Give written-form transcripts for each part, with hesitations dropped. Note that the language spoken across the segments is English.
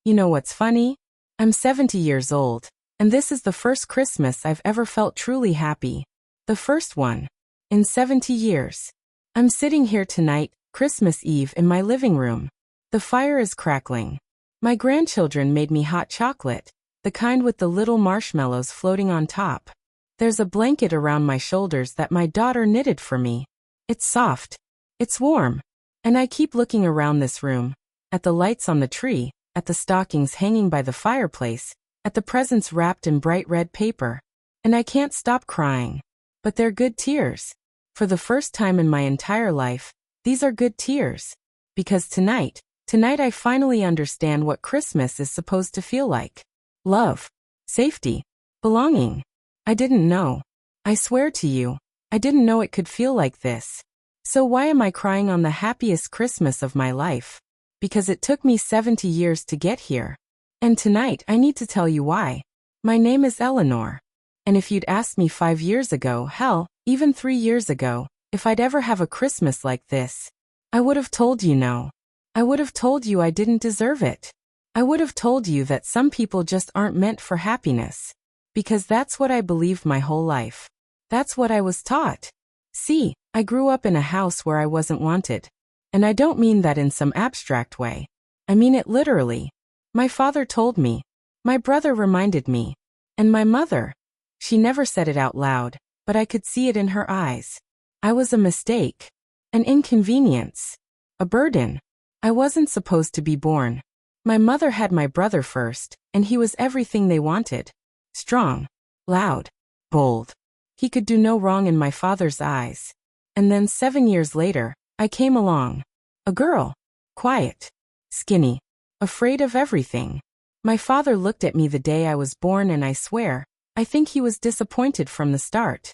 You know what's funny? I'm 70 years old, and this is the first Christmas I've ever felt truly happy. The first one. In 70 years. I'm sitting here tonight, Christmas Eve, in my living room. The fire is crackling. My grandchildren made me hot chocolate, the kind with the little marshmallows floating on top. There's a blanket around my shoulders that my daughter knitted for me. It's soft. It's warm. And I keep looking around this room, at the lights on the tree, at the stockings hanging by the fireplace, at the presents wrapped in bright red paper. And I can't stop crying. But they're good tears. For the first time in my entire life, these are good tears. Because tonight I finally understand what Christmas is supposed to feel like. Love. Safety. Belonging. I didn't know. I swear to you, I didn't know it could feel like this. So why am I crying on the happiest Christmas of my life? Because it took me 70 years to get here. And tonight I need to tell you why. My name is Eleanor. And if you'd asked me 5 years ago, hell, even 3 years ago, if I'd ever have a Christmas like this, I would have told you no. I would have told you I didn't deserve it. I would have told you that some people just aren't meant for happiness. Because that's what I believed my whole life. That's what I was taught. See, I grew up in a house where I wasn't wanted. And I don't mean that in some abstract way. I mean it literally. My father told me. My brother reminded me. And my mother. She never said it out loud, but I could see it in her eyes. I was a mistake. An inconvenience. A burden. I wasn't supposed to be born. My mother had my brother first, and he was everything they wanted. Strong. Loud. Bold. He could do no wrong in my father's eyes. And then 7 years later, I came along. A girl. Quiet. Skinny. Afraid of everything. My father looked at me the day I was born and I swear, I think he was disappointed from the start.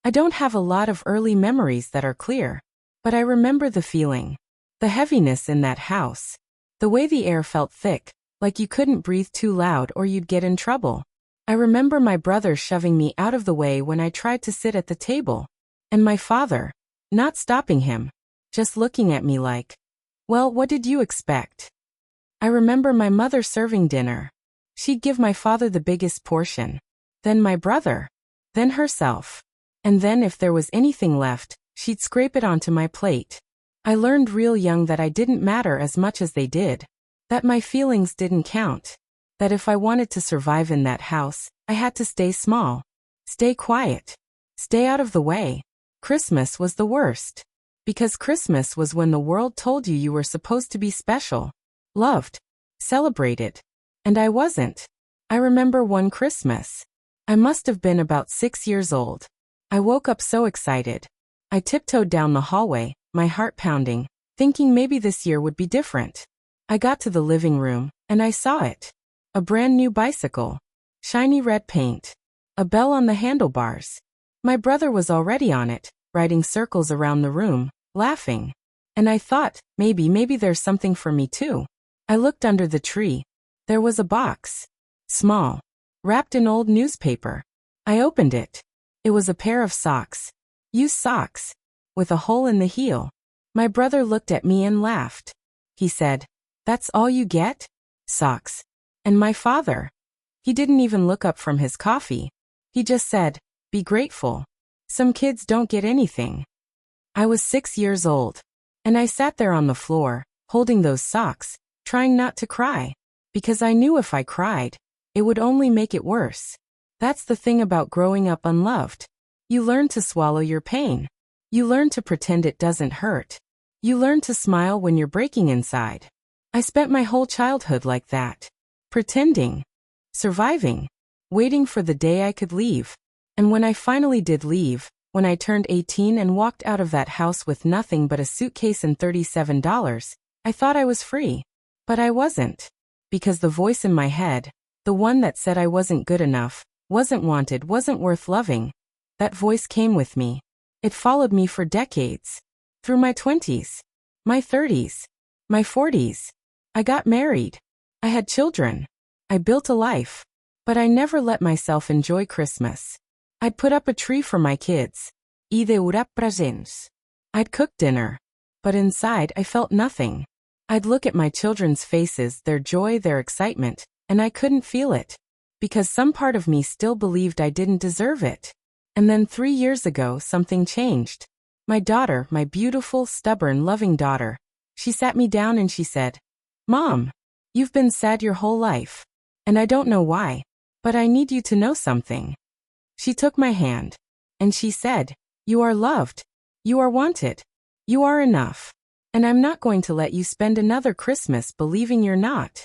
I don't have a lot of early memories that are clear. But I remember the feeling. The heaviness in that house. The way the air felt thick, like you couldn't breathe too loud or you'd get in trouble. I remember my brother shoving me out of the way when I tried to sit at the table. And my father, not stopping him, just looking at me like, well, what did you expect? I remember my mother serving dinner. She'd give my father the biggest portion. Then my brother. Then herself. And then if there was anything left, she'd scrape it onto my plate. I learned real young that I didn't matter as much as they did. That my feelings didn't count. That if I wanted to survive in that house, I had to stay small. Stay quiet. Stay out of the way. Christmas was the worst. Because Christmas was when the world told you were supposed to be special. Loved. Celebrated. And I wasn't. I remember one Christmas. I must have been about 6 years old. I woke up so excited. I tiptoed down the hallway, my heart pounding, thinking maybe this year would be different. I got to the living room, and I saw it. A brand new bicycle. Shiny red paint. A bell on the handlebars. My brother was already on it, riding circles around the room, laughing. And I thought, maybe there's something for me too. I looked under the tree. There was a box. Small. Wrapped in old newspaper. I opened it. It was a pair of socks. Used socks. With a hole in the heel. My brother looked at me and laughed. He said, "That's all you get? Socks." And my father. He didn't even look up from his coffee. He just said, "Be grateful. Some kids don't get anything." I was 6 years old. And I sat there on the floor, holding those socks, trying not to cry. Because I knew if I cried, it would only make it worse. That's the thing about growing up unloved. You learn to swallow your pain. You learn to pretend it doesn't hurt. You learn to smile when you're breaking inside. I spent my whole childhood like that. Pretending. Surviving. Waiting for the day I could leave. And when I finally did leave, when I turned 18 and walked out of that house with nothing but a suitcase and $37, I thought I was free. But I wasn't. Because the voice in my head, the one that said I wasn't good enough, wasn't wanted, wasn't worth loving, that voice came with me. It followed me for decades. Through my 20s. My 30s. My 40s. I got married. I had children. I built a life. But I never let myself enjoy Christmas. I'd put up a tree for my kids. I deurà presents. I'd cook dinner. But inside I felt nothing. I'd look at my children's faces, their joy, their excitement, and I couldn't feel it. Because some part of me still believed I didn't deserve it. And then 3 years ago, something changed. My daughter, my beautiful, stubborn, loving daughter, she sat me down and she said, "Mom, you've been sad your whole life. And I don't know why, but I need you to know something." She took my hand. And she said, "You are loved. You are wanted. You are enough. And I'm not going to let you spend another Christmas believing you're not."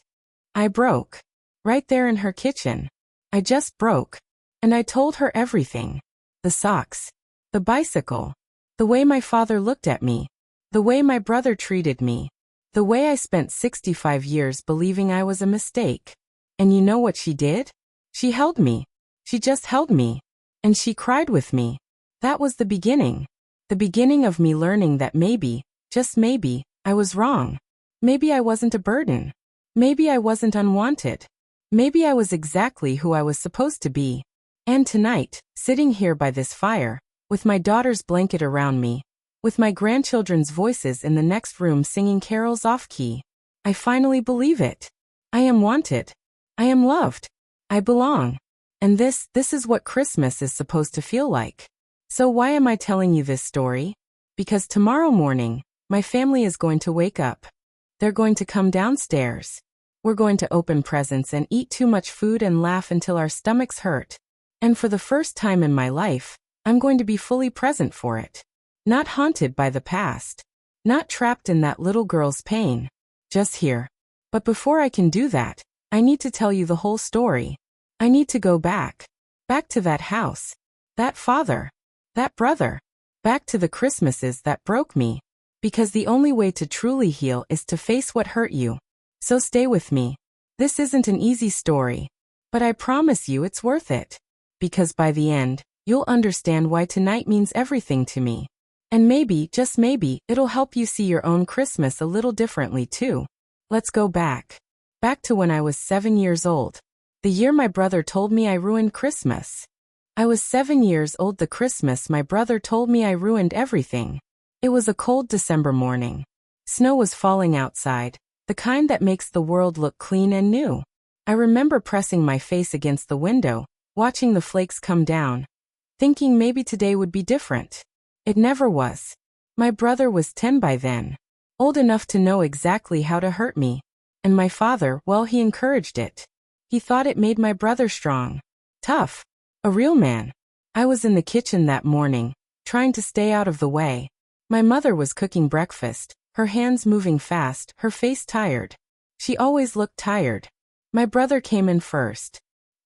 I broke. Right there in her kitchen. I just broke. And I told her everything. The socks. The bicycle. The way my father looked at me. The way my brother treated me. The way I spent 65 years believing I was a mistake. And you know what she did? She held me. She just held me. And she cried with me. That was the beginning. The beginning of me learning that maybe, just maybe, I was wrong. Maybe I wasn't a burden. Maybe I wasn't unwanted. Maybe I was exactly who I was supposed to be. And tonight, sitting here by this fire, with my daughter's blanket around me, with my grandchildren's voices in the next room singing carols off-key, I finally believe it. I am wanted. I am loved. I belong. And this is what Christmas is supposed to feel like. So why am I telling you this story? Because tomorrow morning, my family is going to wake up. They're going to come downstairs. We're going to open presents and eat too much food and laugh until our stomachs hurt. And for the first time in my life, I'm going to be fully present for it. Not haunted by the past. Not trapped in that little girl's pain. Just here. But before I can do that, I need to tell you the whole story. I need to go back. Back to that house. That father. That brother. Back to the Christmases that broke me. Because the only way to truly heal is to face what hurt you. So stay with me. This isn't an easy story. But I promise you it's worth it. Because by the end, you'll understand why tonight means everything to me. And maybe, just maybe, it'll help you see your own Christmas a little differently too. Let's go back. Back to when I was 7 years old. The year my brother told me I ruined Christmas. I was 7 years old the Christmas my brother told me I ruined everything. It was a cold December morning. Snow was falling outside, the kind that makes the world look clean and new. I remember pressing my face against the window, watching the flakes come down, thinking maybe today would be different. It never was. My brother was 10 by then, old enough to know exactly how to hurt me. And my father, well, he encouraged it. He thought it made my brother strong, tough, a real man. I was in the kitchen that morning, trying to stay out of the way. My mother was cooking breakfast, her hands moving fast, her face tired. She always looked tired. My brother came in first.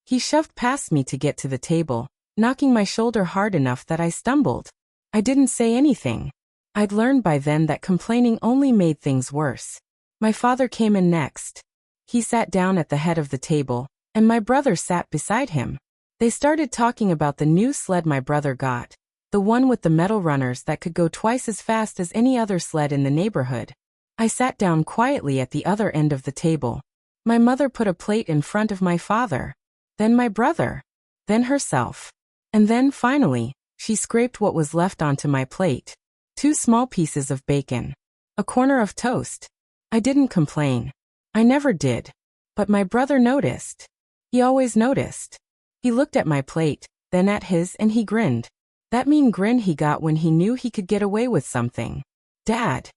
He shoved past me to get to the table, knocking my shoulder hard enough that I stumbled. I didn't say anything. I'd learned by then that complaining only made things worse. My father came in next. He sat down at the head of the table, and my brother sat beside him. They started talking about the new sled my brother got, the one with the metal runners that could go twice as fast as any other sled in the neighborhood. I sat down quietly at the other end of the table. My mother put a plate in front of my father. Then my brother. Then herself. And then, finally, she scraped what was left onto my plate. 2 small pieces of bacon. A corner of toast. I didn't complain. I never did. But my brother noticed. He always noticed. He looked at my plate, then at his, and he grinned. That mean grin he got when he knew he could get away with something. "Dad,"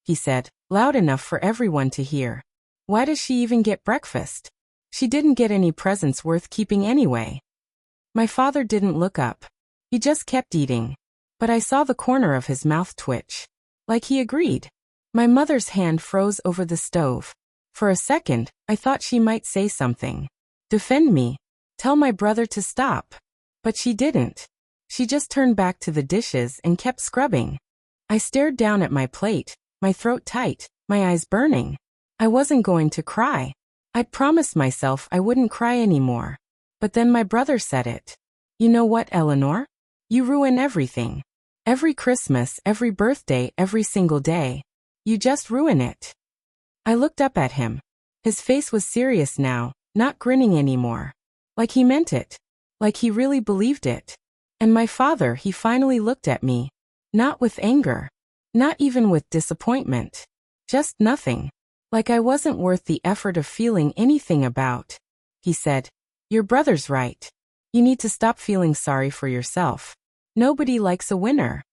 he said, loud enough for everyone to hear. "Why does she even get breakfast? She didn't get any presents worth keeping anyway." My father didn't look up. He just kept eating. But I saw the corner of his mouth twitch. Like he agreed. My mother's hand froze over the stove. For a second, I thought she might say something. Defend me. Tell my brother to stop. But she didn't. She just turned back to the dishes and kept scrubbing. I stared down at my plate, my throat tight, my eyes burning. I wasn't going to cry. I'd promised myself I wouldn't cry anymore. But then my brother said it. "You know what, Eleanor? You ruin everything. Every Christmas, every birthday, every single day. You just ruin it." I looked up at him. His face was serious now, not grinning anymore. Like he meant it. Like he really believed it. And my father, he finally looked at me. Not with anger. Not even with disappointment. Just nothing. Like I wasn't worth the effort of feeling anything about. He said, "Your brother's right. You need to stop feeling sorry for yourself. Nobody likes a winner."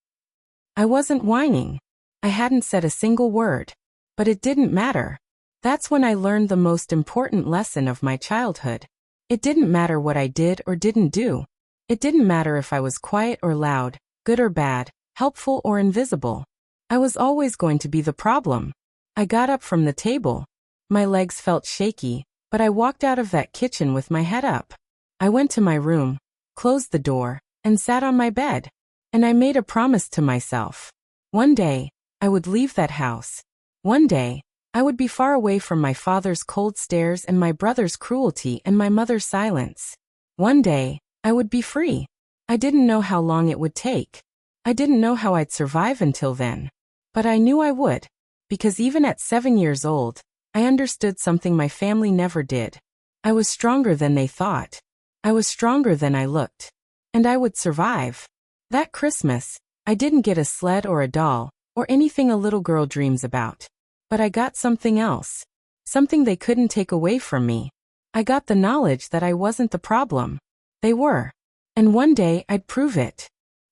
I wasn't whining. I hadn't said a single word. But it didn't matter. That's when I learned the most important lesson of my childhood. It didn't matter what I did or didn't do. It didn't matter if I was quiet or loud, good or bad, helpful or invisible. I was always going to be the problem. I got up from the table. My legs felt shaky, but I walked out of that kitchen with my head up. I went to my room, closed the door, and sat on my bed. And I made a promise to myself. One day, I would leave that house. One day, I would be far away from my father's cold stares and my brother's cruelty and my mother's silence. One day, I would be free. I didn't know how long it would take. I didn't know how I'd survive until then. But I knew I would. Because even at 7 years old, I understood something my family never did. I was stronger than they thought. I was stronger than I looked. And I would survive. That Christmas, I didn't get a sled or a doll, or anything a little girl dreams about. But I got something else. Something they couldn't take away from me. I got the knowledge that I wasn't the problem. They were. And one day I'd prove it.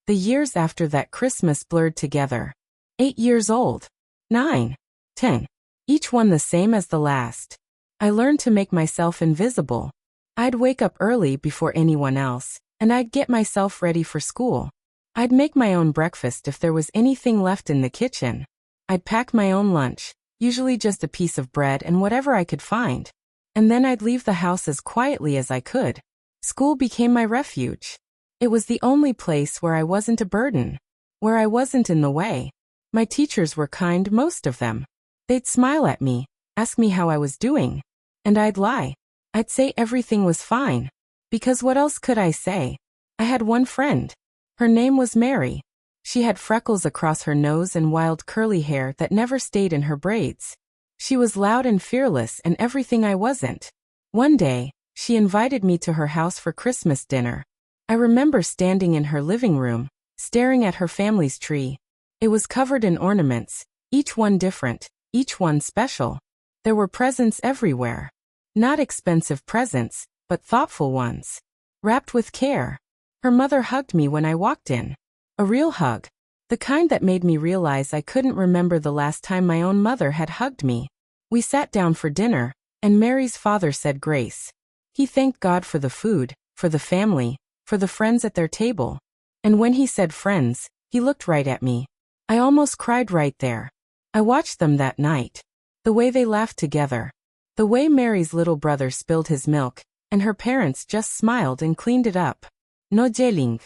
The years after that Christmas blurred together. 8 years old. 9. 10. Each one the same as the last. I learned to make myself invisible. I'd wake up early before anyone else, and I'd get myself ready for school. I'd make my own breakfast if there was anything left in the kitchen. I'd pack my own lunch, usually just a piece of bread and whatever I could find. And then I'd leave the house as quietly as I could. School became my refuge. It was the only place where I wasn't a burden, where I wasn't in the way. My teachers were kind, most of them. They'd smile at me, ask me how I was doing. And I'd lie. I'd say everything was fine. Because what else could I say? I had one friend. Her name was Mary. She had freckles across her nose and wild curly hair that never stayed in her braids. She was loud and fearless and everything I wasn't. One day, she invited me to her house for Christmas dinner. I remember standing in her living room, staring at her family's tree. It was covered in ornaments, each one different, each one special. There were presents everywhere. Not expensive presents, but thoughtful ones. Wrapped with care. Her mother hugged me when I walked in. A real hug. The kind that made me realize I couldn't remember the last time my own mother had hugged me. We sat down for dinner, and Mary's father said grace. He thanked God for the food, for the family, for the friends at their table. And when he said friends, he looked right at me. I almost cried right there. I watched them that night. The way they laughed together. The way Mary's little brother spilled his milk, and her parents just smiled and cleaned it up. No yelling.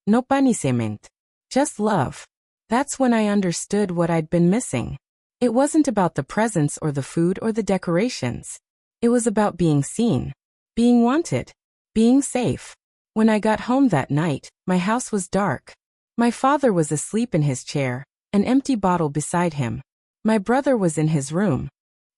No punishment. Just love. That's when I understood what I'd been missing. It wasn't about the presents or the food or the decorations. It was about being seen. Being wanted. Being safe. When I got home that night, my house was dark. My father was asleep in his chair, an empty bottle beside him. My brother was in his room.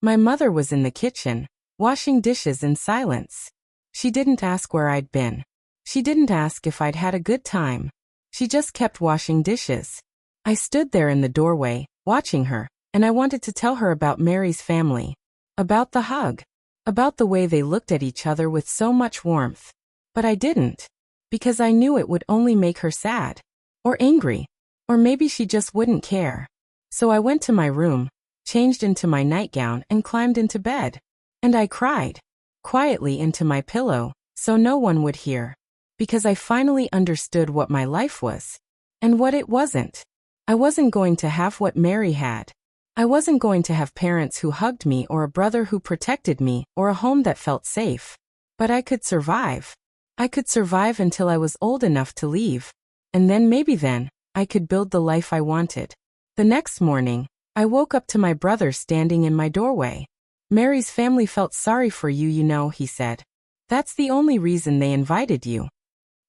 My mother was in the kitchen, washing dishes in silence. She didn't ask where I'd been. She didn't ask if I'd had a good time. She just kept washing dishes. I stood there in the doorway, watching her, and I wanted to tell her about Mary's family. About the hug. About the way they looked at each other with so much warmth. But I didn't. Because I knew it would only make her sad. Or angry. Or maybe she just wouldn't care. So I went to my room, changed into my nightgown and climbed into bed. And I cried. Quietly into my pillow, so no one would hear. Because I finally understood what my life was. And what it wasn't. I wasn't going to have what Mary had. I wasn't going to have parents who hugged me or a brother who protected me or a home that felt safe. But I could survive. I could survive until I was old enough to leave. And then, I could build the life I wanted. The next morning, I woke up to my brother standing in my doorway. Mary's family felt sorry for you, you know, he said. That's the only reason they invited you.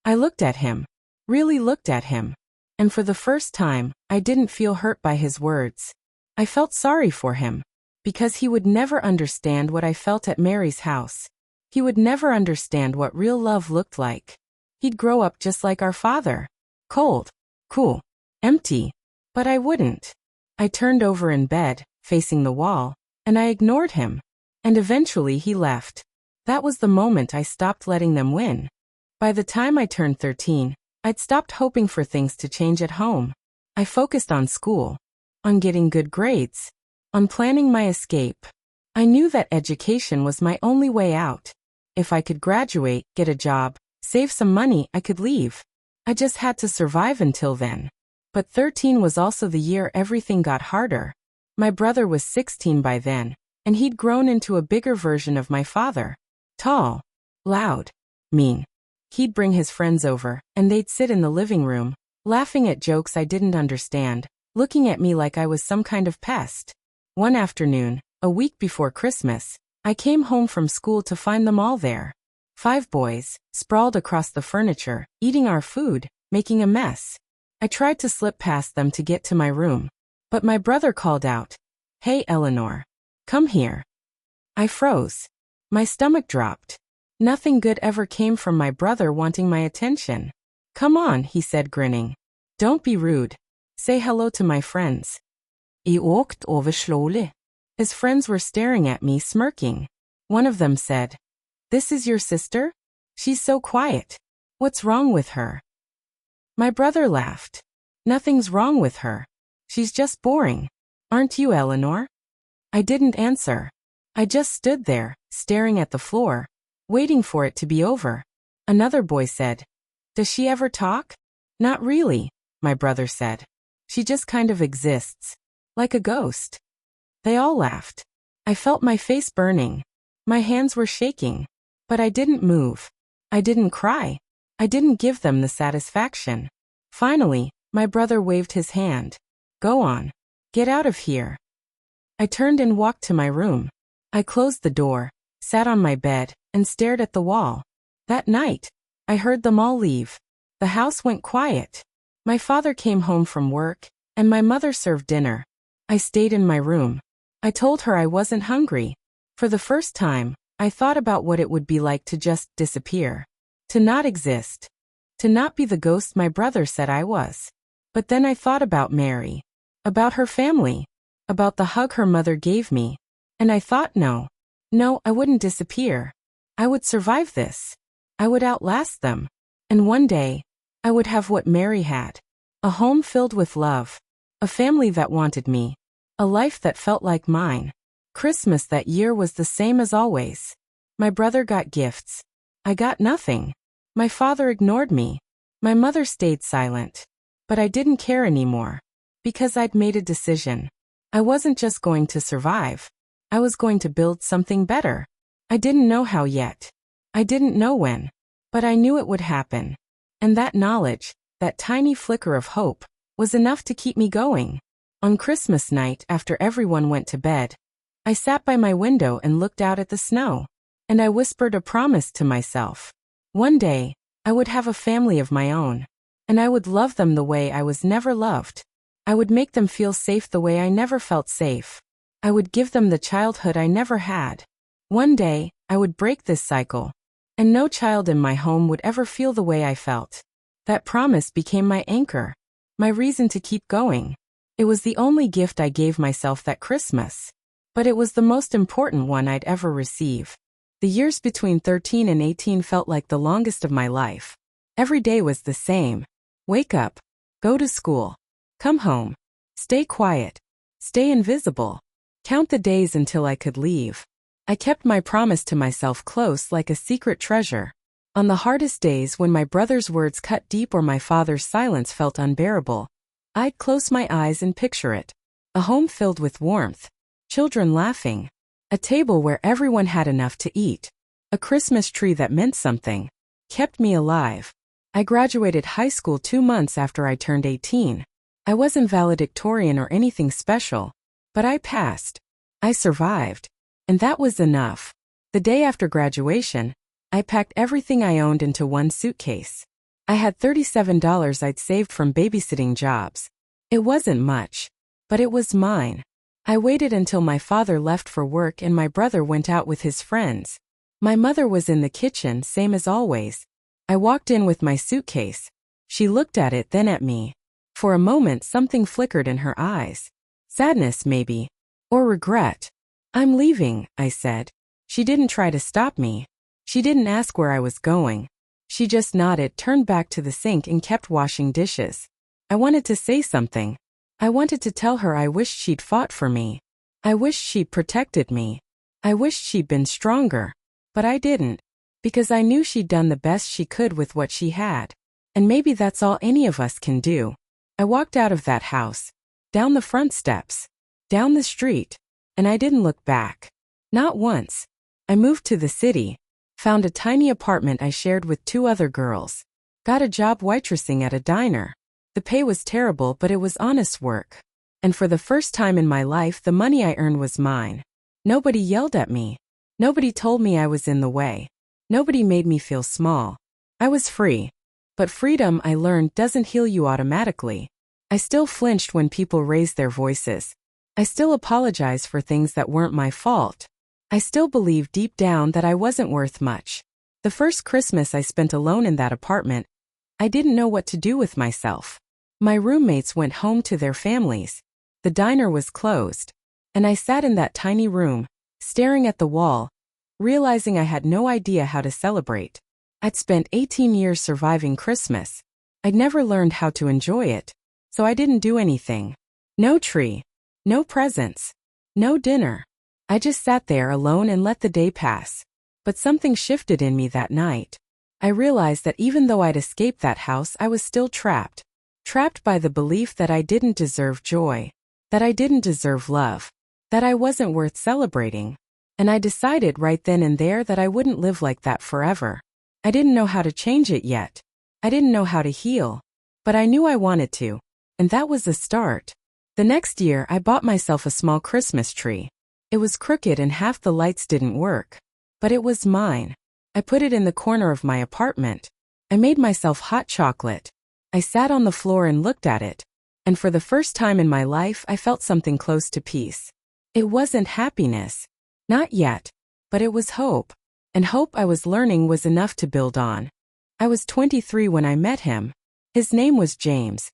I looked at him. Really looked at him. And for the first time, I didn't feel hurt by his words. I felt sorry for him. Because he would never understand what I felt at Mary's house. He would never understand what real love looked like. He'd grow up just like our father. Cold. Cool. Empty. But I wouldn't. I turned over in bed, facing the wall, and I ignored him. And eventually he left. That was the moment I stopped letting them win. By the time I turned 13, I'd stopped hoping for things to change at home. I focused on school, on getting good grades, on planning my escape. I knew that education was my only way out. If I could graduate, get a job, save some money, I could leave. I just had to survive until then. But 13 was also the year everything got harder. My brother was 16 by then, and he'd grown into a bigger version of my father. Tall, loud, mean. He'd bring his friends over, and they'd sit in the living room, laughing at jokes I didn't understand, looking at me like I was some kind of pest. One afternoon, a week before Christmas, I came home from school to find them all there. 5 boys, sprawled across the furniture, eating our food, making a mess. I tried to slip past them to get to my room, but my brother called out, "Hey, Eleanor. Come here." I froze. My stomach dropped. Nothing good ever came from my brother wanting my attention. "Come on," he said, grinning. "Don't be rude. Say hello to my friends." He walked over slowly. His friends were staring at me, smirking. One of them said, "This is your sister? She's so quiet. What's wrong with her?" My brother laughed. "Nothing's wrong with her. She's just boring. Aren't you, Eleanor?" I didn't answer. I just stood there, staring at the floor, waiting for it to be over. Another boy said, "Does she ever talk?" "Not really," my brother said. "She just kind of exists. Like a ghost." They all laughed. I felt my face burning. My hands were shaking. But I didn't move. I didn't cry. I didn't give them the satisfaction. Finally, my brother waved his hand. "Go on. Get out of here." I turned and walked to my room. I closed the door, sat on my bed, and stared at the wall. That night, I heard them all leave. The house went quiet. My father came home from work, and my mother served dinner. I stayed in my room. I told her I wasn't hungry. For the first time, I thought about what it would be like to just disappear. To not exist. To not be the ghost my brother said I was. But then I thought about Mary. About her family. About the hug her mother gave me. And I thought no, I wouldn't disappear. I would survive this. I would outlast them. And one day, I would have what Mary had. A home filled with love. A family that wanted me. A life that felt like mine. Christmas that year was the same as always. My brother got gifts. I got nothing. My father ignored me. My mother stayed silent. But I didn't care anymore. Because I'd made a decision. I wasn't just going to survive. I was going to build something better. I didn't know how yet. I didn't know when. But I knew it would happen. And that knowledge, that tiny flicker of hope, was enough to keep me going. On Christmas night, after everyone went to bed, I sat by my window and looked out at the snow. And I whispered a promise to myself. One day, I would have a family of my own. And I would love them the way I was never loved. I would make them feel safe the way I never felt safe. I would give them the childhood I never had. One day, I would break this cycle. And no child in my home would ever feel the way I felt. That promise became my anchor. My reason to keep going. It was the only gift I gave myself that Christmas. But it was the most important one I'd ever receive. The years between 13 and 18 felt like the longest of my life. Every day was the same. Wake up. Go to school. Come home. Stay quiet. Stay invisible. Count the days until I could leave. I kept my promise to myself close like a secret treasure. On the hardest days when my brother's words cut deep or my father's silence felt unbearable, I'd close my eyes and picture it. A home filled with warmth. Children laughing. A table where everyone had enough to eat. A Christmas tree that meant something. Kept me alive. I graduated high school 2 months after I turned 18. I wasn't valedictorian or anything special. But I passed. I survived. And that was enough. The day after graduation, I packed everything I owned into one suitcase. I had $37 I'd saved from babysitting jobs. It wasn't much. But it was mine. I waited until my father left for work and my brother went out with his friends. My mother was in the kitchen, same as always. I walked in with my suitcase. She looked at it, then at me. For a moment something flickered in her eyes. Sadness, maybe. Or regret. I'm leaving, I said. She didn't try to stop me. She didn't ask where I was going. She just nodded, turned back to the sink and kept washing dishes. I wanted to say something. I wanted to tell her I wished she'd fought for me. I wished she'd protected me. I wished she'd been stronger. But I didn't. Because I knew she'd done the best she could with what she had. And maybe that's all any of us can do. I walked out of that house. Down the front steps. Down the street. And I didn't look back. Not once. I moved to the city. Found a tiny apartment I shared with 2 other girls. Got a job waitressing at a diner. The pay was terrible, but it was honest work. And for the first time in my life, the money I earned was mine. Nobody yelled at me. Nobody told me I was in the way. Nobody made me feel small. I was free. But freedom, I learned, doesn't heal you automatically. I still flinched when people raised their voices. I still apologized for things that weren't my fault. I still believed deep down that I wasn't worth much. The first Christmas I spent alone in that apartment, I didn't know what to do with myself. My roommates went home to their families. The diner was closed. And I sat in that tiny room, staring at the wall, realizing I had no idea how to celebrate. I'd spent 18 years surviving Christmas. I'd never learned how to enjoy it, so I didn't do anything. No tree. No presents. No dinner. I just sat there alone and let the day pass. But something shifted in me that night. I realized that even though I'd escaped that house, I was still trapped. Trapped by the belief that I didn't deserve joy. That I didn't deserve love. That I wasn't worth celebrating. And I decided right then and there that I wouldn't live like that forever. I didn't know how to change it yet. I didn't know how to heal. But I knew I wanted to. And that was the start. The next year, I bought myself a small Christmas tree. It was crooked and half the lights didn't work. But it was mine. I put it in the corner of my apartment. I made myself hot chocolate. I sat on the floor and looked at it. And for the first time in my life, I felt something close to peace. It wasn't happiness. Not yet. But it was hope. And hope, I was learning, was enough to build on. I was 23 when I met him. His name was James.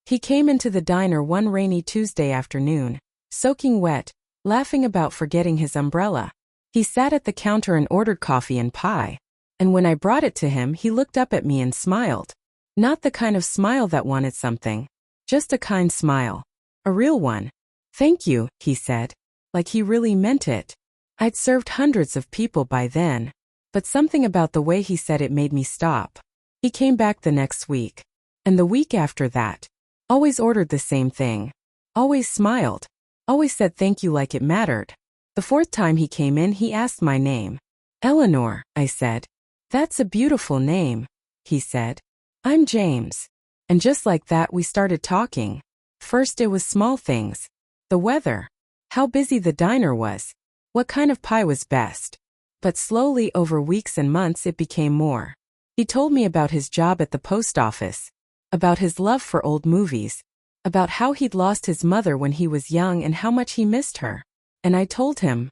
He came into the diner one rainy Tuesday afternoon, soaking wet, laughing about forgetting his umbrella. He sat at the counter and ordered coffee and pie. And when I brought it to him, he looked up at me and smiled. Not the kind of smile that wanted something. Just a kind smile. A real one. "Thank you," he said. Like he really meant it. I'd served hundreds of people by then. But something about the way he said it made me stop. He came back the next week. And the week after that. Always ordered the same thing. Always smiled. Always said thank you like it mattered. The 4th time he came in, he asked my name. "Eleanor," I said. "That's a beautiful name," he said. "I'm James." And just like that, we started talking. First it was small things. The weather. How busy the diner was. What kind of pie was best. But slowly, over weeks and months, it became more. He told me about his job at the post office. About his love for old movies. About how he'd lost his mother when he was young and how much he missed her. And I told him.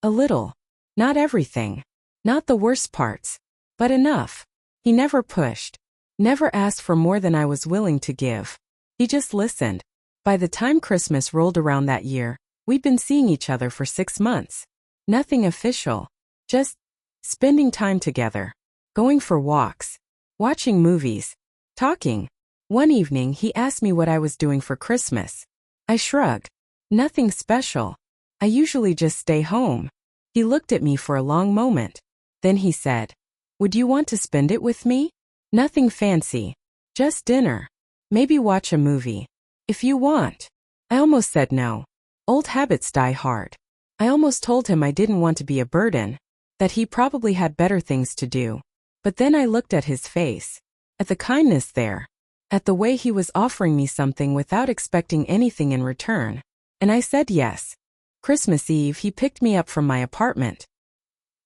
A little. Not everything. Not the worst parts. But enough. He never pushed. Never asked for more than I was willing to give. He just listened. By the time Christmas rolled around that year, we'd been seeing each other for 6 months. Nothing official. Just spending time together. Going for walks. Watching movies. Talking. One evening, he asked me what I was doing for Christmas. I shrugged. Nothing special. I usually just stay home. He looked at me for a long moment. Then he said, "Would you want to spend it with me? Nothing fancy. Just dinner. Maybe watch a movie. If you want." I almost said no. Old habits die hard. I almost told him I didn't want to be a burden. That he probably had better things to do. But then I looked at his face. At the kindness there. At the way he was offering me something without expecting anything in return. And I said yes. Christmas Eve, he picked me up from my apartment.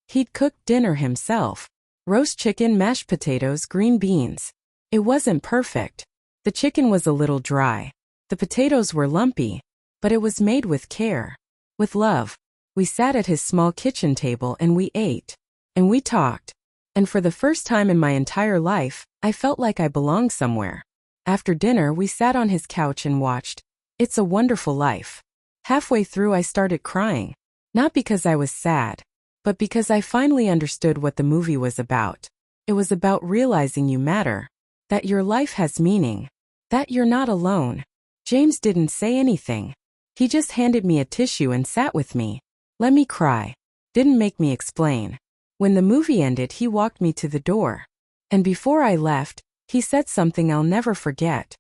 He'd cooked dinner himself. Roast chicken, mashed potatoes, green beans. It wasn't perfect. The chicken was a little dry. The potatoes were lumpy. But it was made with care. With love. We sat at his small kitchen table and we ate. And we talked. And for the first time in my entire life, I felt like I belonged somewhere. After dinner, we sat on his couch and watched It's a Wonderful Life. Halfway through, I started crying. Not because I was sad, but because I finally understood what the movie was about. It was about realizing you matter, that your life has meaning, that you're not alone. James didn't say anything. He just handed me a tissue and sat with me. Let me cry. Didn't make me explain. When the movie ended, he walked me to the door. And before I left, he said something I'll never forget.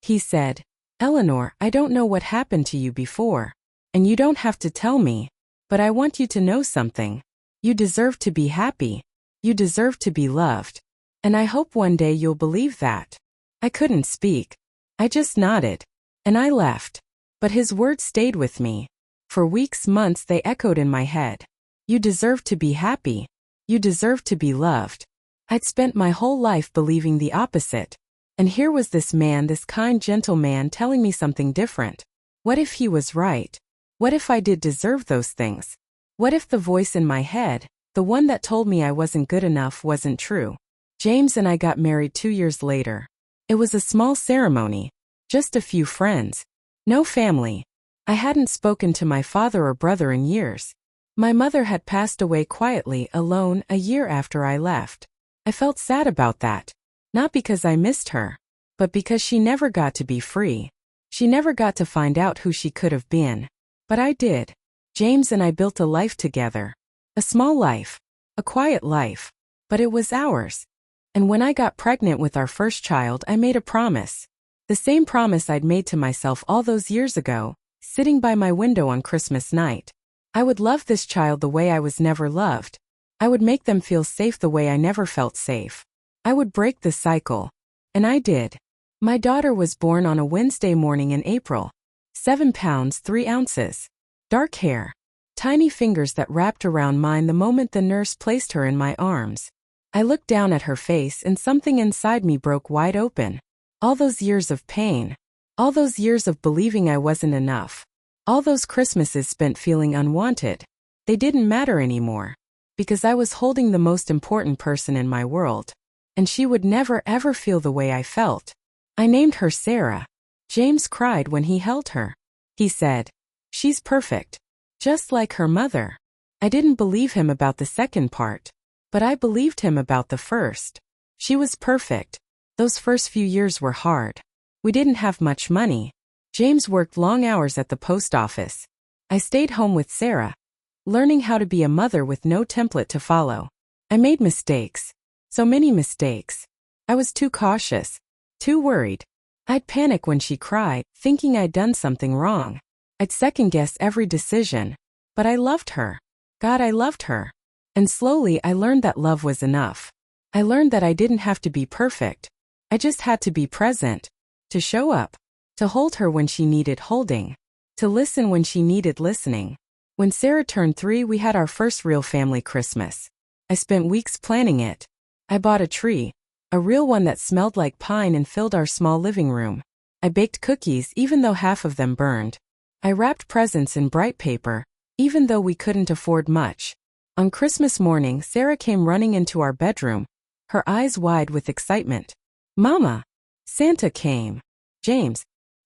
He said, "Eleanor, I don't know what happened to you before. And you don't have to tell me. But I want you to know something. You deserve to be happy. You deserve to be loved. And I hope one day you'll believe that." I couldn't speak. I just nodded. And I left. But his words stayed with me. For weeks, months, they echoed in my head. You deserve to be happy. You deserve to be loved. I'd spent my whole life believing the opposite. And here was this man, this kind, gentle man, telling me something different. What if he was right? What if I did deserve those things? What if the voice in my head, the one that told me I wasn't good enough, wasn't true? James and I got married 2 years later. It was a small ceremony. Just a few friends. No family. I hadn't spoken to my father or brother in years. My mother had passed away quietly, alone, a year after I left. I felt sad about that. Not because I missed her, but because she never got to be free. She never got to find out who she could have been. But I did. James and I built a life together. A small life. A quiet life. But it was ours. And when I got pregnant with our first child, I made a promise. The same promise I'd made to myself all those years ago, sitting by my window on Christmas night. I would love this child the way I was never loved. I would make them feel safe the way I never felt safe. I would break the cycle. And I did. My daughter was born on a Wednesday morning in April. 7 pounds 3 ounces. Dark hair. Tiny fingers that wrapped around mine the moment the nurse placed her in my arms. I looked down at her face and something inside me broke wide open. All those years of pain. All those years of believing I wasn't enough. All those Christmases spent feeling unwanted. They didn't matter anymore. Because I was holding the most important person in my world. And she would never ever feel the way I felt. I named her Sarah. James cried when he held her. He said, "She's perfect. Just like her mother." I didn't believe him about the second part. But I believed him about the first. She was perfect. Those first few years were hard. We didn't have much money. James worked long hours at the post office. I stayed home with Sarah, learning how to be a mother with no template to follow. I made mistakes. So many mistakes. I was too cautious. Too worried. I'd panic when she cried, thinking I'd done something wrong. I'd second-guess every decision. But I loved her. God, I loved her. And slowly I learned that love was enough. I learned that I didn't have to be perfect. I just had to be present. To show up. To hold her when she needed holding. To listen when she needed listening. When Sarah turned 3, we had our first real family Christmas. I spent weeks planning it. I bought a tree. A real one that smelled like pine and filled our small living room. I baked cookies even though half of them burned. I wrapped presents in bright paper, even though we couldn't afford much. On Christmas morning, Sarah came running into our bedroom, her eyes wide with excitement. "Mama! Santa came!" James.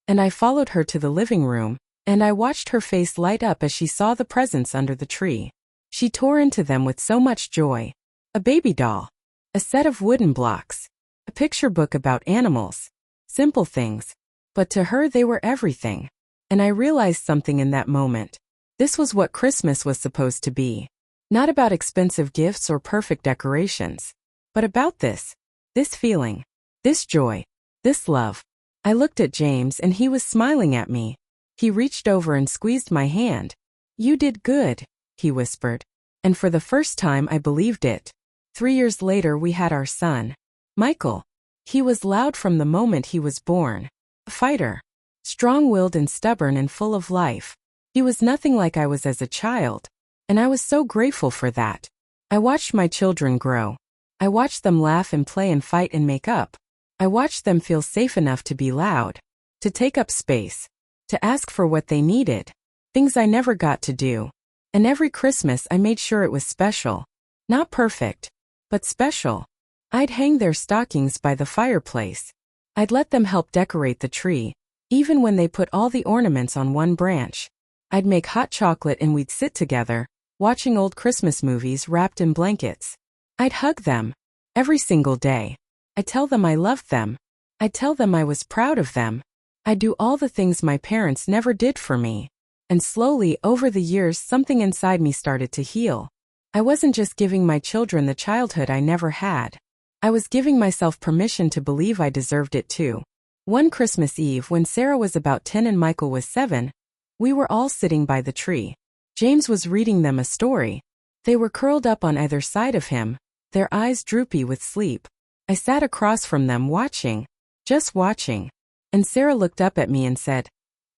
And I followed her to the living room, and I watched her face light up as she saw the presents under the tree. She tore into them with so much joy. A baby doll. A set of wooden blocks. A picture book about animals. Simple things. But to her they were everything. And I realized something in that moment. This was what Christmas was supposed to be. Not about expensive gifts or perfect decorations. But about this. This feeling. This joy. This love. I looked at James and he was smiling at me. He reached over and squeezed my hand. "You did good," he whispered. And for the first time I believed it. 3 years later we had our son, Michael. He was loud from the moment he was born. A fighter. Strong-willed and stubborn and full of life. He was nothing like I was as a child. And I was so grateful for that. I watched my children grow. I watched them laugh and play and fight and make up. I watched them feel safe enough to be loud. To take up space. To ask for what they needed. Things I never got to do. And every Christmas I made sure it was special. Not perfect. But special. I'd hang their stockings by the fireplace. I'd let them help decorate the tree, even when they put all the ornaments on one branch. I'd make hot chocolate and we'd sit together, watching old Christmas movies wrapped in blankets. I'd hug them every single day. I'd tell them I loved them. I'd tell them I was proud of them. I'd do all the things my parents never did for me. And slowly, over the years, something inside me started to heal. I wasn't just giving my children the childhood I never had. I was giving myself permission to believe I deserved it too. One Christmas Eve, when Sarah was about 10 and Michael was 7, we were all sitting by the tree. James was reading them a story. They were curled up on either side of him, their eyes droopy with sleep. I sat across from them watching, just watching. And Sarah looked up at me and said,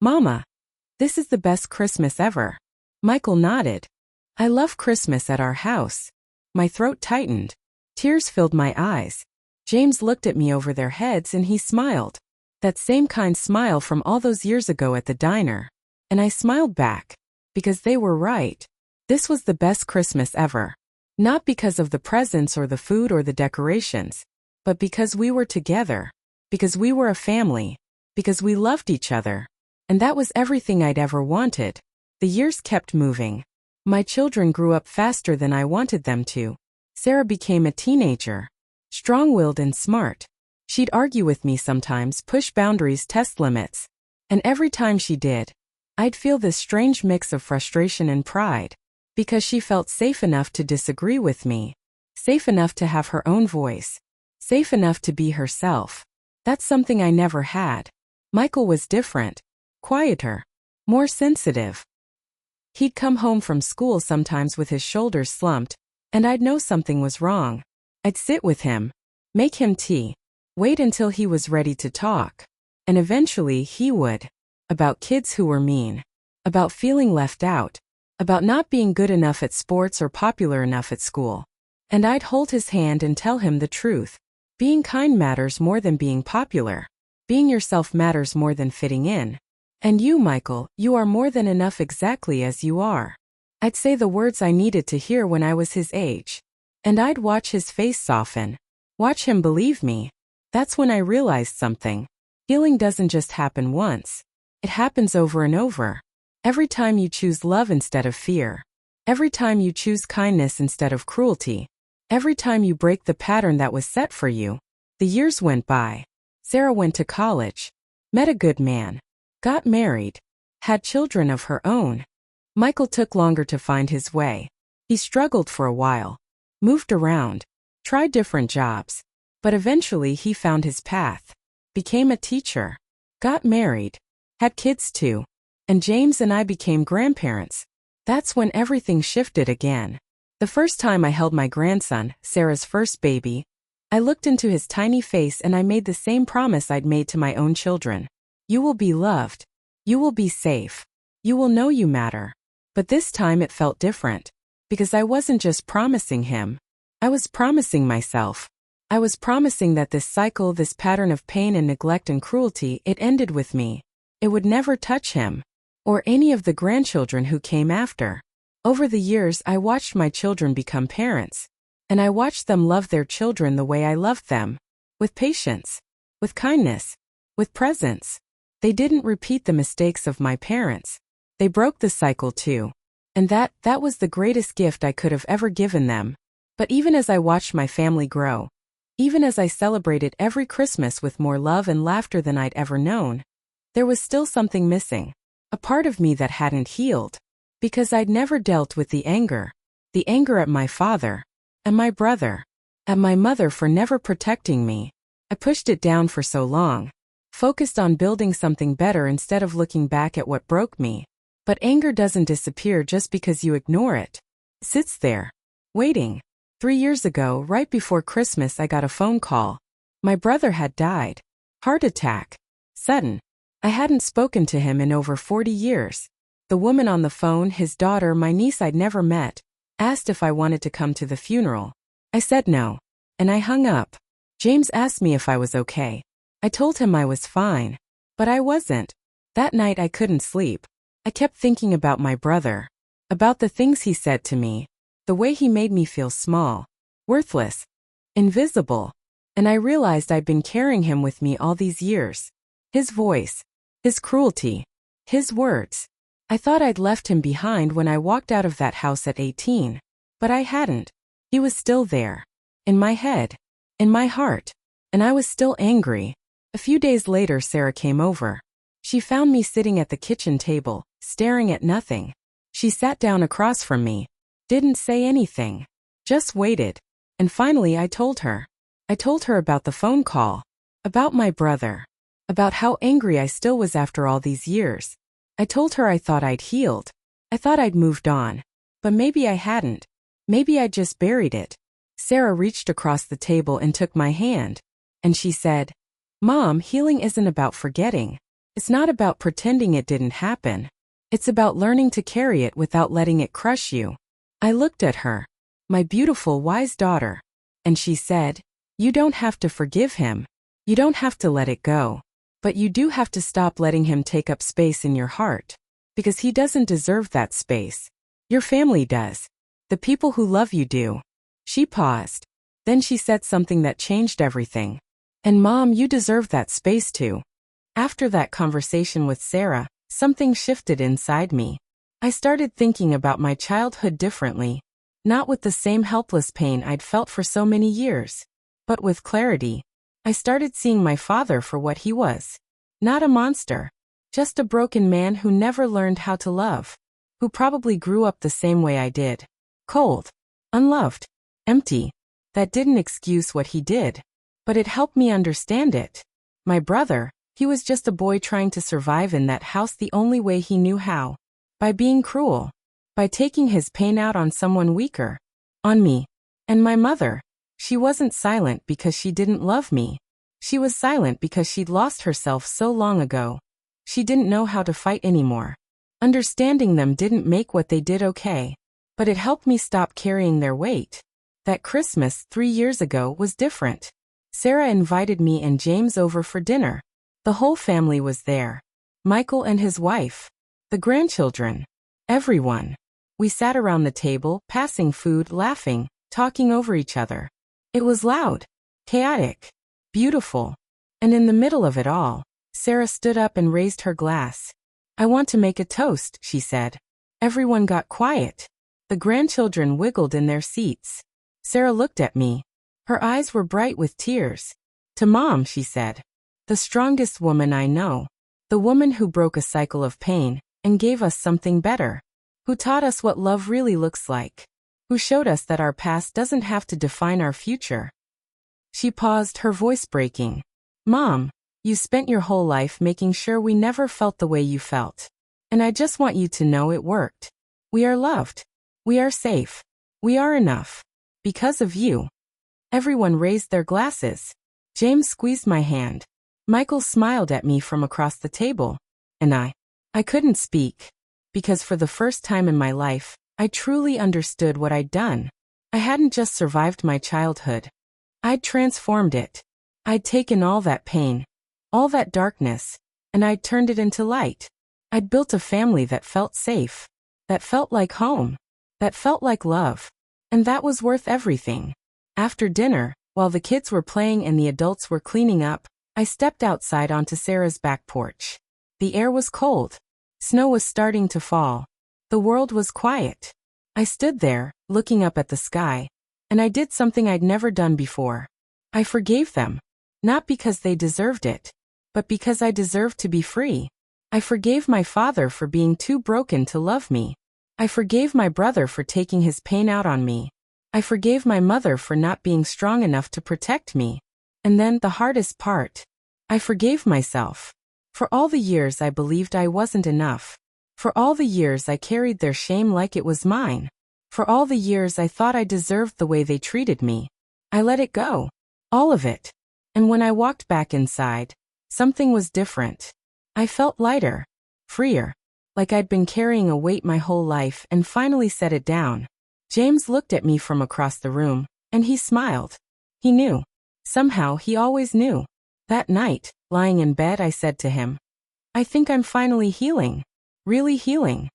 "Mama, this is the best Christmas ever." Michael nodded. "I love Christmas at our house." My throat tightened. Tears filled my eyes. James looked at me over their heads and he smiled. That same kind smile from all those years ago at the diner. And I smiled back. Because they were right. This was the best Christmas ever. Not because of the presents or the food or the decorations, but because we were together. Because we were a family. Because we loved each other. And that was everything I'd ever wanted. The years kept moving. My children grew up faster than I wanted them to. Sarah became a teenager. Strong-willed and smart. She'd argue with me sometimes, push boundaries, test limits. And every time she did, I'd feel this strange mix of frustration and pride. Because she felt safe enough to disagree with me. Safe enough to have her own voice. Safe enough to be herself. That's something I never had. Michael was different. Quieter. More sensitive. He'd come home from school sometimes with his shoulders slumped, and I'd know something was wrong. I'd sit with him. Make him tea. Wait until he was ready to talk. And eventually he would. About kids who were mean. About feeling left out. About not being good enough at sports or popular enough at school. And I'd hold his hand and tell him the truth. Being kind matters more than being popular. Being yourself matters more than fitting in. And you, Michael, you are more than enough exactly as you are. I'd say the words I needed to hear when I was his age. And I'd watch his face soften. Watch him believe me. That's when I realized something. Healing doesn't just happen once. It happens over and over. Every time you choose love instead of fear. Every time you choose kindness instead of cruelty. Every time you break the pattern that was set for you. The years went by. Sarah went to college. Met a good man. Got married. Had children of her own. Michael took longer to find his way. He struggled for a while. Moved around. Tried different jobs. But eventually he found his path. Became a teacher. Got married. Had kids too. And James and I became grandparents. That's when everything shifted again. The first time I held my grandson, Sarah's first baby, I looked into his tiny face and I made the same promise I'd made to my own children. You will be loved. You will be safe. You will know you matter. But this time it felt different. Because I wasn't just promising him. I was promising myself. I was promising that this cycle, this pattern of pain and neglect and cruelty, it ended with me. It would never touch him. Or any of the grandchildren who came after. Over the years, I watched my children become parents. And I watched them love their children the way I loved them. With patience. With kindness. With presence. They didn't repeat the mistakes of my parents. They broke the cycle too. And that was the greatest gift I could have ever given them. But even as I watched my family grow, even as I celebrated every Christmas with more love and laughter than I'd ever known, there was still something missing. A part of me that hadn't healed. Because I'd never dealt with the anger at my father, and my brother, at my mother for never protecting me. I pushed it down for so long. Focused on building something better instead of looking back at what broke me. But anger doesn't disappear just because you ignore it. It sits there, waiting. 3 years ago, right before Christmas, I got a phone call. My brother had died. Heart attack. Sudden. I hadn't spoken to him in over 40 years. The woman on the phone, his daughter, my niece I'd never met, asked if I wanted to come to the funeral. I said no. And I hung up. James asked me if I was okay. I told him I was fine. But I wasn't. That night I couldn't sleep. I kept thinking about my brother. About the things he said to me. The way he made me feel small. Worthless. Invisible. And I realized I'd been carrying him with me all these years. His voice. His cruelty. His words. I thought I'd left him behind when I walked out of that house at 18. But I hadn't. He was still there. In my head. In my heart. And I was still angry. A few days later, Sarah came over. She found me sitting at the kitchen table, staring at nothing. She sat down across from me. Didn't say anything. Just waited. And finally I told her. I told her about the phone call. About my brother. About how angry I still was after all these years. I told her I thought I'd healed. I thought I'd moved on. But maybe I hadn't. Maybe I'd just buried it. Sarah reached across the table and took my hand. And she said, "Mom, healing isn't about forgetting. It's not about pretending it didn't happen. It's about learning to carry it without letting it crush you." I looked at her, my beautiful, wise daughter, and she said, "You don't have to forgive him. You don't have to let it go. But you do have to stop letting him take up space in your heart. Because he doesn't deserve that space. Your family does. The people who love you do." She paused. Then she said something that changed everything. "And Mom, you deserve that space too." After that conversation with Sarah, something shifted inside me. I started thinking about my childhood differently. Not with the same helpless pain I'd felt for so many years. But with clarity. I started seeing my father for what he was. Not a monster. Just a broken man who never learned how to love. Who probably grew up the same way I did. Cold. Unloved. Empty. That didn't excuse what he did. But it helped me understand it. My brother, he was just a boy trying to survive in that house the only way he knew how. By being cruel. By taking his pain out on someone weaker. On me. And my mother. She wasn't silent because she didn't love me. She was silent because she'd lost herself so long ago. She didn't know how to fight anymore. Understanding them didn't make what they did okay. But it helped me stop carrying their weight. That Christmas 3 years ago was different. Sarah invited me and James over for dinner. The whole family was there. Michael and his wife. The grandchildren. Everyone. We sat around the table, passing food, laughing, talking over each other. It was loud. Chaotic. Beautiful. And in the middle of it all, Sarah stood up and raised her glass. "I want to make a toast," she said. Everyone got quiet. The grandchildren wiggled in their seats. Sarah looked at me. Her eyes were bright with tears. "To Mom," she said. "The strongest woman I know. The woman who broke a cycle of pain and gave us something better. Who taught us what love really looks like. Who showed us that our past doesn't have to define our future." She paused, her voice breaking. "Mom, you spent your whole life making sure we never felt the way you felt. And I just want you to know it worked. We are loved. We are safe. We are enough. Because of you." Everyone raised their glasses. James squeezed my hand. Michael smiled at me from across the table. And I couldn't speak. Because for the first time in my life, I truly understood what I'd done. I hadn't just survived my childhood. I'd transformed it. I'd taken all that pain, all that darkness, and I'd turned it into light. I'd built a family that felt safe, that felt like home, that felt like love. And that was worth everything. After dinner, while the kids were playing and the adults were cleaning up, I stepped outside onto Sarah's back porch. The air was cold. Snow was starting to fall. The world was quiet. I stood there, looking up at the sky, and I did something I'd never done before. I forgave them. Not because they deserved it, but because I deserved to be free. I forgave my father for being too broken to love me. I forgave my brother for taking his pain out on me. I forgave my mother for not being strong enough to protect me. And then, the hardest part, I forgave myself. For all the years I believed I wasn't enough. For all the years I carried their shame like it was mine. For all the years I thought I deserved the way they treated me. I let it go. All of it. And when I walked back inside, something was different. I felt lighter. Freer. Like I'd been carrying a weight my whole life and finally set it down. James looked at me from across the room, and he smiled. He knew. Somehow he always knew. That night, lying in bed, I said to him, "I think I'm finally healing. Really healing."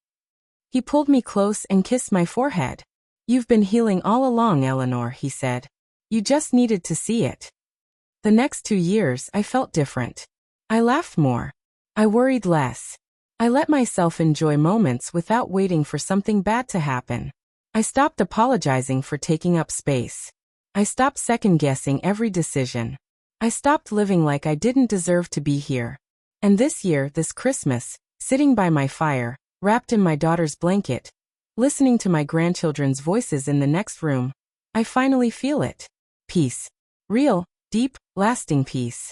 He pulled me close and kissed my forehead. "You've been healing all along, Eleanor," he said. "You just needed to see it." The next 2 years I felt different. I laughed more. I worried less. I let myself enjoy moments without waiting for something bad to happen. I stopped apologizing for taking up space. I stopped second-guessing every decision. I stopped living like I didn't deserve to be here. And this year, this Christmas, sitting by my fire, wrapped in my daughter's blanket, listening to my grandchildren's voices in the next room, I finally feel it. Peace. Real, deep, lasting peace.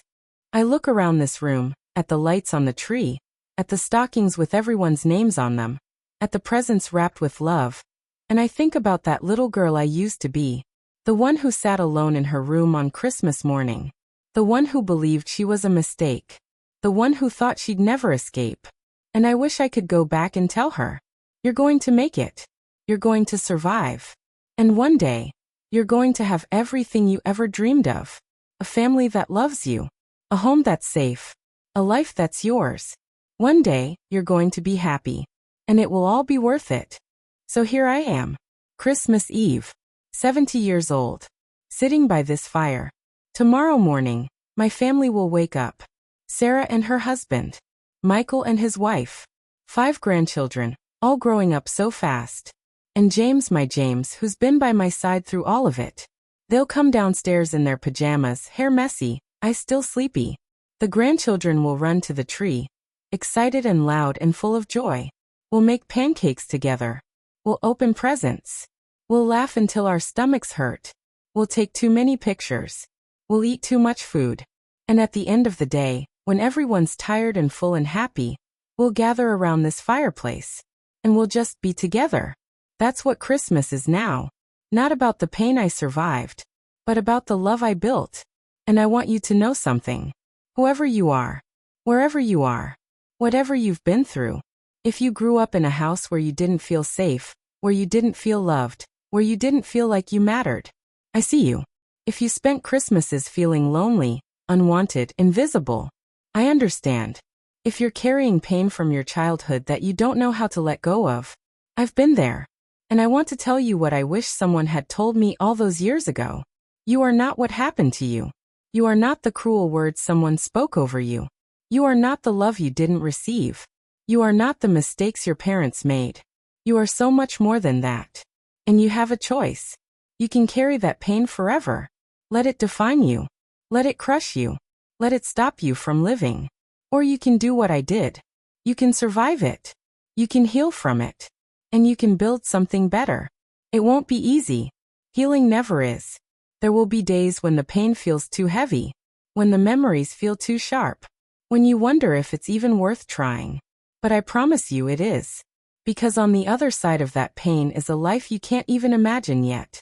I look around this room, at the lights on the tree, at the stockings with everyone's names on them, at the presents wrapped with love, and I think about that little girl I used to be, the one who sat alone in her room on Christmas morning, the one who believed she was a mistake, the one who thought she'd never escape. And I wish I could go back and tell her, you're going to make it. You're going to survive. And one day, you're going to have everything you ever dreamed of. A family that loves you. A home that's safe. A life that's yours. One day, you're going to be happy. And it will all be worth it. So here I am. Christmas Eve. 70 years old. Sitting by this fire. Tomorrow morning, my family will wake up. Sarah and her husband. Michael and his wife. 5 grandchildren, all growing up so fast. And James, my James, who's been by my side through all of it. They'll come downstairs in their pajamas, hair messy, eyes still sleepy. The grandchildren will run to the tree, excited and loud and full of joy. We'll make pancakes together. We'll open presents. We'll laugh until our stomachs hurt. We'll take too many pictures. We'll eat too much food. And at the end of the day, when everyone's tired and full and happy, we'll gather around this fireplace. And we'll just be together. That's what Christmas is now. Not about the pain I survived, but about the love I built. And I want you to know something. Whoever you are, wherever you are, whatever you've been through, if you grew up in a house where you didn't feel safe, where you didn't feel loved, where you didn't feel like you mattered, I see you. If you spent Christmases feeling lonely, unwanted, invisible, I understand. If you're carrying pain from your childhood that you don't know how to let go of, I've been there. And I want to tell you what I wish someone had told me all those years ago. You are not what happened to you. You are not the cruel words someone spoke over you. You are not the love you didn't receive. You are not the mistakes your parents made. You are so much more than that. And you have a choice. You can carry that pain forever. Let it define you. Let it crush you. Let it stop you from living. Or you can do what I did. You can survive it. You can heal from it. And you can build something better. It won't be easy. Healing never is. There will be days when the pain feels too heavy, when the memories feel too sharp, when you wonder if it's even worth trying. But I promise you it is. Because on the other side of that pain is a life you can't even imagine yet.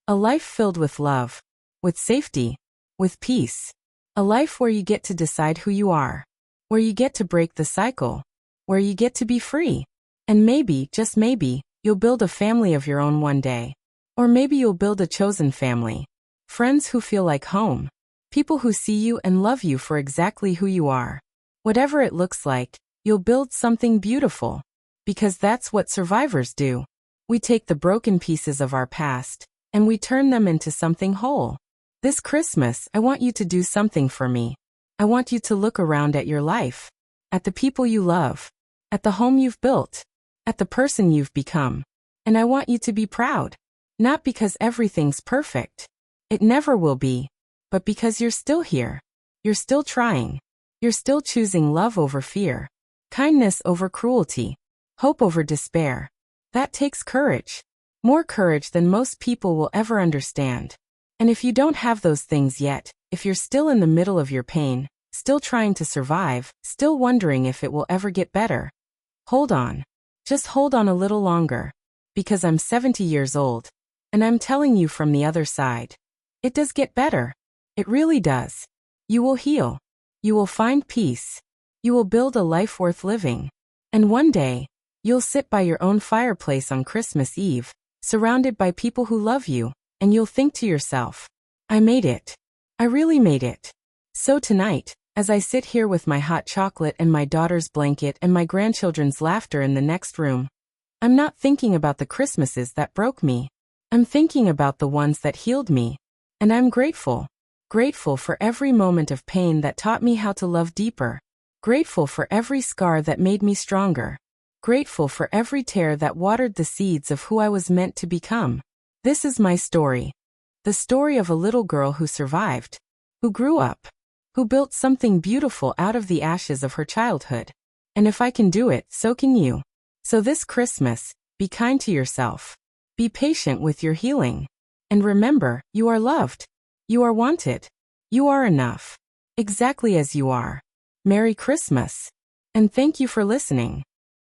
A life filled with love, with safety, with peace. A life where you get to decide who you are, where you get to break the cycle, where you get to be free. And maybe, just maybe, you'll build a family of your own one day. Or maybe you'll build a chosen family. Friends who feel like home. People who see you and love you for exactly who you are. Whatever it looks like, you'll build something beautiful. Because that's what survivors do. We take the broken pieces of our past, and we turn them into something whole. This Christmas, I want you to do something for me. I want you to look around at your life. At the people you love. At the home you've built. At the person you've become. And I want you to be proud. Not because everything's perfect. It never will be. But because you're still here. You're still trying. You're still choosing love over fear. Kindness over cruelty. Hope over despair. That takes courage. More courage than most people will ever understand. And if you don't have those things yet, if you're still in the middle of your pain, still trying to survive, still wondering if it will ever get better, hold on. Just hold on a little longer. Because I'm 70 years old. And I'm telling you from the other side. It does get better. It really does. You will heal. You will find peace. You will build a life worth living. And one day, you'll sit by your own fireplace on Christmas Eve, surrounded by people who love you, and you'll think to yourself, I made it. I really made it. So tonight, as I sit here with my hot chocolate and my daughter's blanket and my grandchildren's laughter in the next room, I'm not thinking about the Christmases that broke me. I'm thinking about the ones that healed me. And I'm grateful. Grateful for every moment of pain that taught me how to love deeper. Grateful for every scar that made me stronger. Grateful for every tear that watered the seeds of who I was meant to become. This is my story. The story of a little girl who survived, who grew up, who built something beautiful out of the ashes of her childhood. And if I can do it, so can you. So this Christmas, be kind to yourself. Be patient with your healing. And remember, you are loved. You are wanted. You are enough. Exactly as you are. Merry Christmas. And thank you for listening.